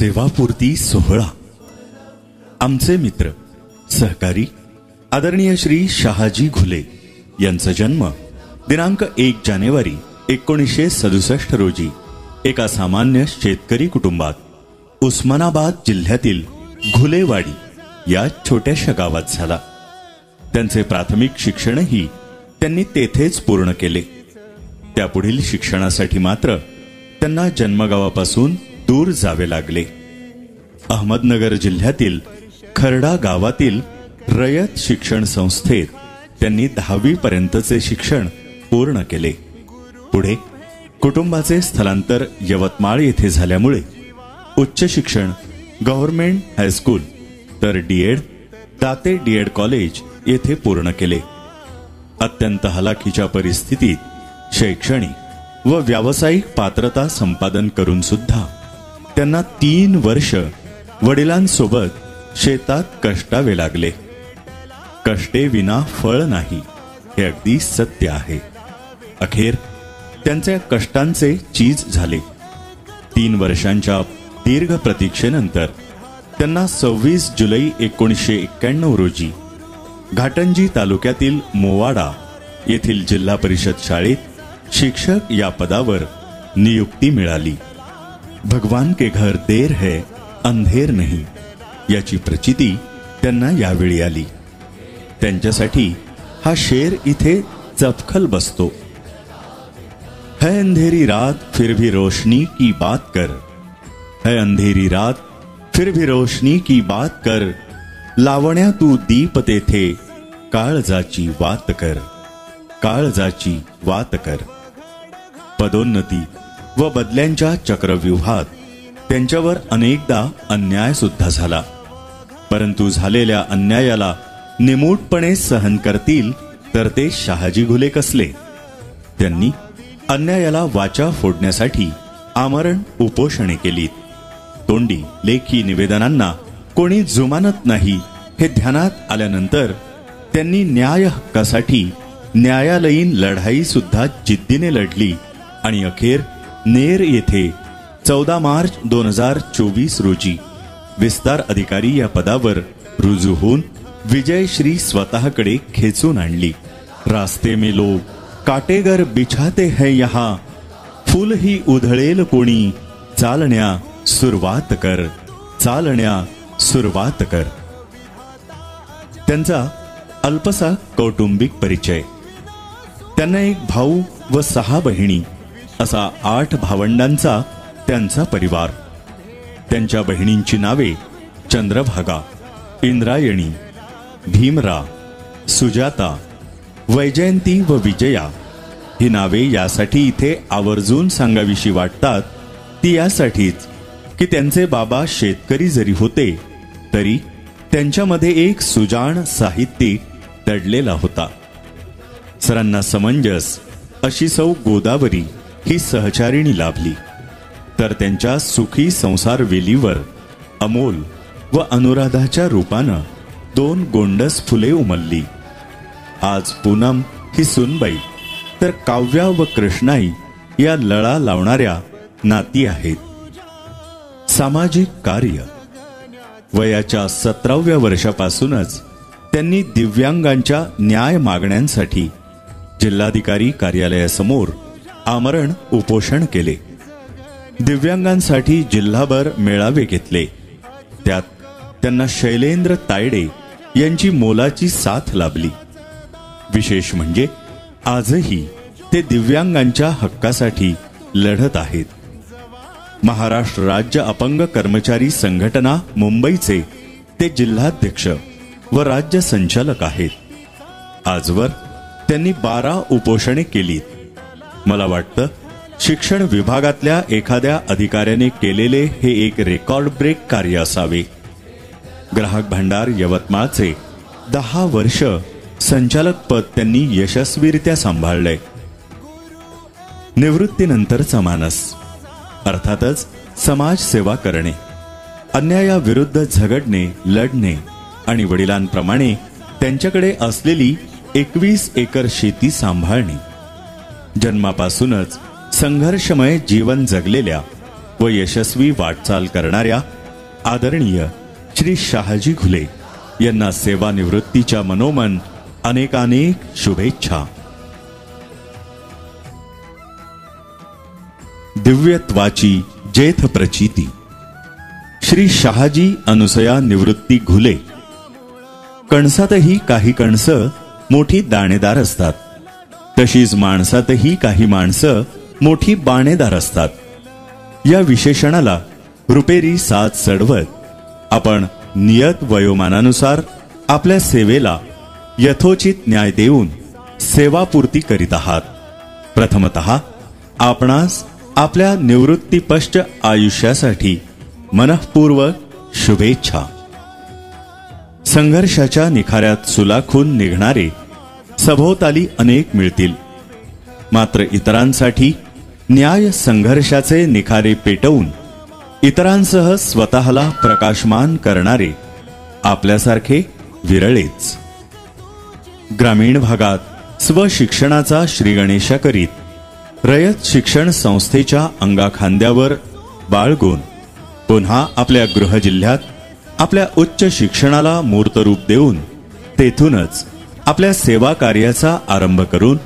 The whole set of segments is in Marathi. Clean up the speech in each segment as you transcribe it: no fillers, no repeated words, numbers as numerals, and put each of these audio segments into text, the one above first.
सेवापूर्ती सोहळा. आमचे मित्र सहकारी आदरणीय श्री शहाजी घुले यांचा जन्म दिनांक 1 जानेवारी 1967 रोजी एका सामान्य शेतकरी कुटुंबात उस्मानाबाद जिल्ह्यातील घुलेवाडी या छोट्याशा गावात झाला. त्यांचे प्राथमिक शिक्षणही त्यांनी तेथेच पूर्ण केले. त्यापुढील शिक्षणासाठी मात्र त्यांना जन्मगावापासून दूर जावे लागले. अहमदनगर जिल्ह्यातील खर्डा गावातील रयत शिक्षण संस्थेत त्यांनी 10वी पर्यंतचे शिक्षण पूर्ण केले. पुढे कुटुंबाचे स्थलांतर यवतमाळ येथे झाल्यामुळे उच्च शिक्षण गव्हर्नमेंट हायस्कूल तर डीएड दाते डीएड कॉलेज येथे पूर्ण केले. अत्यंत हलाखीच्या परिस्थितीत शैक्षणिक व व्यावसायिक पात्रता संपादन करून सुद्धा त्यांना 3 वर्ष वडिलांसोबत शेतात कष्टावे लागले. कष्टे विना फळ नाही हे अगदी सत्य आहे. अखेर त्यांच्या कष्टांचे चीज झाले. 3 वर्षांच्या दीर्घ प्रतीक्षेनंतर त्यांना 26 जुलै 1991 रोजी घाटंजी तालुक्यातील मोवाडा येथील जिल्हा परिषद शाळेत शिक्षक या पदावर नियुक्ती मिळाली. भगवान के घर देर है अंधेर नहीं याची प्रचिती त्यांना यावेळी आली. त्यांच्यासाठी हा शेर इथे चपखल बसतो. है अंधेरी रात फिर भी रोशनी की बात कर, है अंधेरी रात फिर भी रोशनी की बात कर, लावण्या तू दीप तेथे काळजाची वात कर, काळजाची वात कर. पदोन्नती व बदल्यांच्या चक्रव्यूहात त्यांच्यावर अनेकदा अन्याय सुद्धा झाला. परंतु झालेल्या अन्यायाला निमूटपणे सहन करतील तर ते शहाजी घुले कसले. त्यांनी अन्यायाला वाचा फोडण्यासाठी आमरण उपोषणे केलीत. तोंडी लेखी निवेदनांना कोणी जुमानत नाही हे ध्यानात आल्यानंतर त्यांनी न्याय हक्कासाठी न्यायालयीन लढाई सुद्धा जिद्दीने लढली आणि अखेर नेर येथे 14 मार्च 2024 रोजी विस्तार अधिकारी या पदावर रुजू होऊन विजयश्री स्वतःकडे खेचून आणली. रास्ते में लोग काटेगर बिछाते हैं यहाँ, फूल ही उधळेल कोणी, चालण्या सुरुवात कर, चालण्या सुरुवात कर. त्यांचा अल्पसा कौटुंबिक परिचय. त्यांना एक भाऊ व 6 बहिणी असा 8 भावंडांचा त्यांचा परिवार. त्यांच्या बहिणींची नावे चंद्रभागा, इंद्रायणी, भीमरा, सुजाता, वैजयंती व विजया ही नावे यासाठी इथे आवर्जून सांगावीशी वाटतात ती यासाठीच की त्यांचे बाबा शेतकरी जरी होते तरी त्यांच्यामध्ये एक सुजाण साहित्यिक दडलेला होता. सरांना समंजस अशी सौ गोदावरी ही सहचारिणी लाभली तर त्यांच्या सुखी संसार वेलीवर अमोल व अनुराधाच्या रूपानं 2 गोंडस फुले उमलली. आज पूनम ही सुनबाई तर काव्या व कृष्णाई या लळा लावणाऱ्या नाती आहेत. सामाजिक कार्य. वयाच्या 17व्या वर्षापासूनच त्यांनी दिव्यांगांच्या न्याय मागण्यांसाठी जिल्हाधिकारी कार्यालयासमोर आमरण उपोषण केले. दिव्यांगांसाठी जिल्हाभर मेळावे घेतले. त्यात त्यांना शैलेंद्र तायडे यांची मोलाची साथ लाभली. विशेष म्हणजे आजही ते दिव्यांगांच्या हक्कासाठी लढत आहेत. महाराष्ट्र राज्य अपंग कर्मचारी संघटना मुंबईचे ते जिल्हाध्यक्ष व राज्य संचालक आहेत. आजवर त्यांनी 12 उपोषणे केलीत. मला वाटतं शिक्षण विभागातल्या एखाद्या अधिकाऱ्याने केलेले हे एक रेकॉर्ड ब्रेक कार्य असावे. ग्राहक भांडार यवतमाळचे 10 वर्ष संचालक पद त्यांनी यशस्वीरित्या सांभाळलंय. निवृत्तीनंतरचा मानस अर्थातच समाजसेवा करणे, अन्यायाविरुद्ध झगडणे, लढणे आणि वडिलांप्रमाणे त्यांच्याकडे असलेली 21 एकर शेती सांभाळणे. जन्मापासूनच संघर्षमय जीवन जगलेल्या व यशस्वी वाटचाल करणाऱ्या आदरणीय श्री शहाजी घुले यांना सेवानिवृत्तीच्या मनोमन अनेकानेक शुभेच्छा. दिव्यत्वाची जेथ प्रचिती. श्री शहाजी अनुसया निवृत्ती घुले. कणसातही काही कणसं मोठी दाणेदार असतात, तशीच माणसातही काही माणसं मोठी बाणेदार असतात. या विशेषणाला रुपेरी साथ चढवत आपण नियत वयोमानानुसार आपल्या सेवेला यथोचित न्याय देऊन सेवापूर्ती करीत आहात. प्रथमतः आपणास आपल्या निवृत्तीपश्च आयुष्यासाठी मनःपूर्वक शुभेच्छा. संघर्षाच्या निखाऱ्यात सुलाखून निघणारे सभोवताली अनेक मिळतील, मात्र इतरांसाठी न्याय संघर्षाचे निखारे पेटवून इतरांसह स्वतःला प्रकाशमान करणारे आपल्यासारखे विरळेच. ग्रामीण भागात स्वशिक्षणाचा श्रीगणेशा करीत रयत शिक्षण संस्थेच्या अंगाखांद्यावर बाळगून पुन्हा आपल्या गृहजिल्ह्यात आपल्या उच्च शिक्षणाला मूर्तरूप देऊन तेथूनच आपल्या सेवा कार्याचा आरंभ करून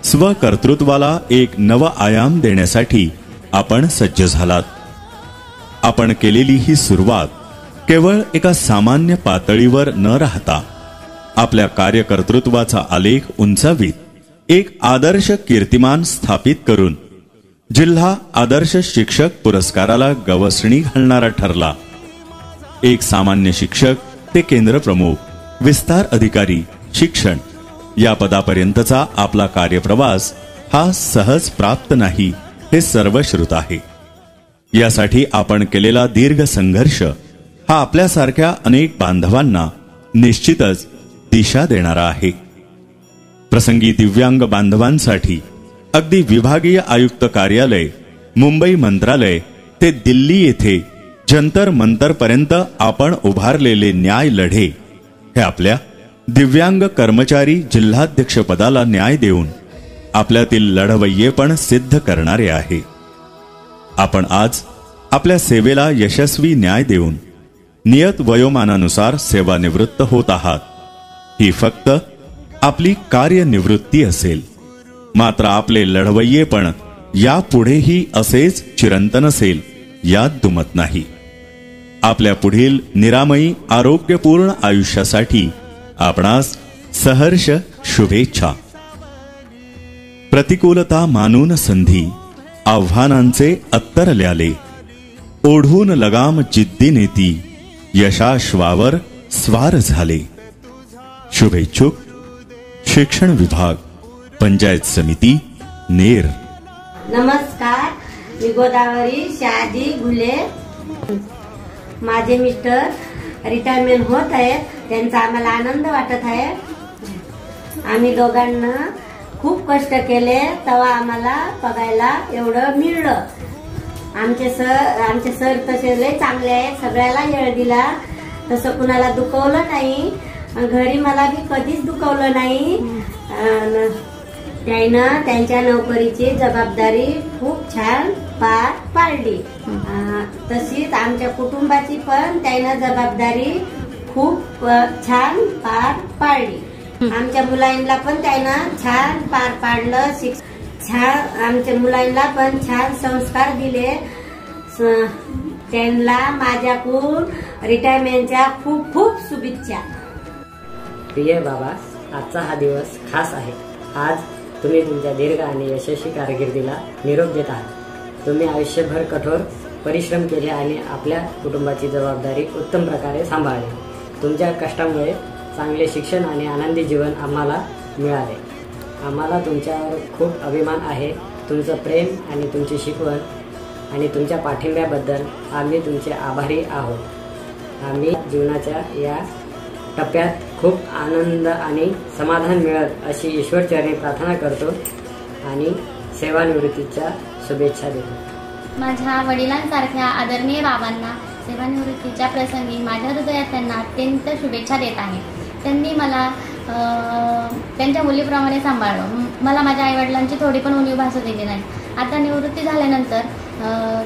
स्वकर्तृत्वाला एक नवा आयाम देण्यासाठी आपण सज्ज झालात. आपण केलेली ही सुरुवात केवळ एका सामान्य पातळीवर न राहता आपल्या कार्यकर्तृत्वाचा आलेख उंचावीत एक आदर्श कीर्तिमान स्थापित करून जिल्हा आदर्श शिक्षक पुरस्काराला गवसणी घालणारा ठरला. एक सामान्य शिक्षक ते केंद्र प्रमुख, विस्तार अधिकारी, शिक्षण या पदापर्यंतचा आपला कार्यप्रवास हा सहज प्राप्त नाही हे सर्वश्रुत आहे. यासाठी आपण केलेला दीर्घ संघर्ष हा आपल्यासारख्या अनेक बांधवांना निश्चितच दिशा देणारा आहे. प्रसंगी दिव्यांग बांधवांसाठी अगदी विभागीय आयुक्त कार्यालय, मुंबई मंत्रालय ते दिल्ली येथे जंतर मंतर पर्यंत आपण उभारलेले न्याय लढे हे आपल्या दिव्यांग कर्मचारी जिल्हाध्यक्ष पदाला न्याय देऊन आपल्यातील लढवय्येपण सिद्ध करणारे आहे. आपण आज आपल्या सेवेला यशस्वी न्याय देऊन नियत वयोमानानुसार सेवानिवृत्त होत आहात. ही फक्त आपली कार्यनिवृत्ती असेल, मात्र आपले लढवय्येपण यापुढेही असेच चिरंतन असेल यात दुमत नाही. आपल्या पुढील निरामयी आरोग्यपूर्ण आयुष्यासाठी आपणास सहर्ष शुभेच्छा. प्रतिकूलता मानून संधी, आव्हानांचे अत्तर ल्याले, ओढून लगाम जिद्दी नेती, यशाश्वावर स्वार झाले. शुभेच्छुक शिक्षण विभाग, पंचायत समिती, नेर. नमस्कार, मी गोदावरी शहाजी घुले. माझे मिस्टर रिटायरमेंट होत आहेत, त्यांचा आम्हाला आनंद वाटत आहे. आम्ही दोघांना खूप कष्ट केले तेव्हा आम्हाला बघायला एवढं मिळलं. आमचे सर तसे लय चांगले आहेत, सगळ्याला येळ दिला, तसं कुणाला दुखवलं नाही. घरी मला बी कधीच दुखवलं नाही. त्यानं त्यांच्या नोकरीची जबाबदारी खूप छान पार पाडली. तशीच आमच्या कुटुंबाची पण त्यानं जबाबदारी खूप छान पार पाडली. आमच्या मुलांना पण त्यानं छान पार पाडलं. छान आमच्या मुलांना पण छान संस्कार दिले. त्यांना माझ्याकडून रिटायरमेंटच्या खूप खूप शुभेच्छा. प्रिय बाबा, आजचा हा दिवस खास आहे. आज तुम्ही तुमच्या दीर्घ आणि यशस्वी कारकिर्दीला निरोप देत आहात. तुम्ही आयुष्यभर कठोर परिश्रम केले आणि आपल्या कुटुंबाची जबाबदारी उत्तम प्रकारे सांभाळली. तुमच्या कष्टामुळे चांगले शिक्षण आणि आनंदी जीवन आम्हाला मिळाले. आम्हाला तुमच्यावर खूप अभिमान आहे. तुमचं प्रेम आणि तुमची शिकवण आणि तुमच्या पाठिंब्याबद्दल आम्ही तुमचे आभारी आहोत. आम्ही जीवनाच्या या टप्प्यात खूप आनंद आणि समाधान मिळत अशी ईश्वरचरणी प्रार्थना करतो आणि सेवानिवृत्तीच्या शुभेच्छा देतो. माझ्या वडिलांसारख्या आदरणीय बाबांना सेवानिवृत्तीच्या प्रसंगी माझ्या हृदयात त्यांना अत्यंत शुभेच्छा देत आहे. त्यांनी मला त्यांच्या मुलीप्रमाणे सांभाळलं. मला माझ्या आईवडिलांची थोडी पण उणीव भासू दिली नाही. आता निवृत्ती झाल्यानंतर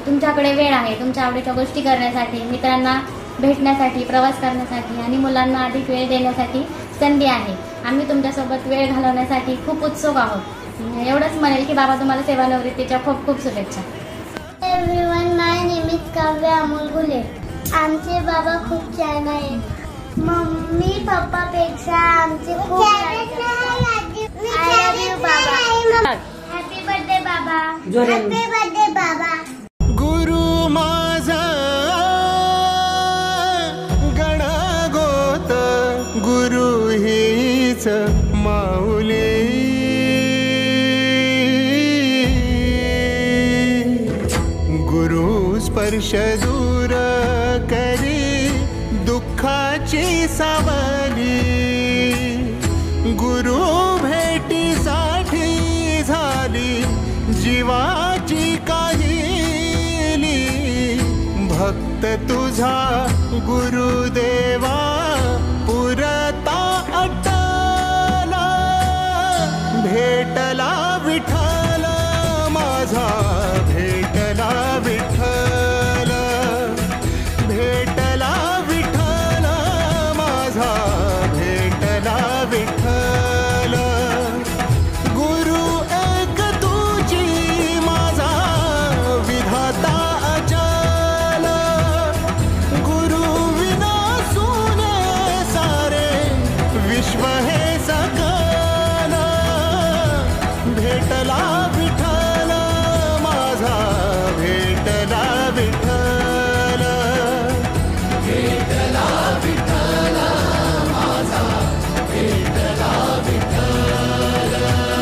तुमच्याकडे वेळ आहे तुमच्या आवडीच्या गोष्टी करण्यासाठी, मित्रांना भेटण्यासाठी, प्रवास करण्यासाठी आणि मुलांना अधिक वेळ देण्यासाठी संधी आहे. आम्ही तुमच्यासोबत वेळ घालवण्यासाठी खूप उत्सुक आहोत. एवढंच म्हणेल की बाबा तुम्हाला सेवानिवृत्तीच्या खूप खूप शुभेच्छा. एव्हरीवन, माय नेम इज काव्य अमोल घुले. आमचे बाबा खूप छान आहेत. मम्मी पप्पापेक्षा आमचे खूप आय लव्ह यू बाबा. हॅपी बर्थडे बाबा. हॅपी बर्थडे बाबा. गुरु माझा गणगोत, गुरु हीच माऊली. गुरु स्पर्श दूर करी दुःखाची सावली. गुरु भेटीसाठी झाली जीवाची काहिली. भक्त तुझा गुरुदेवा पुरता अटला. भेटला विठ्ठल माझा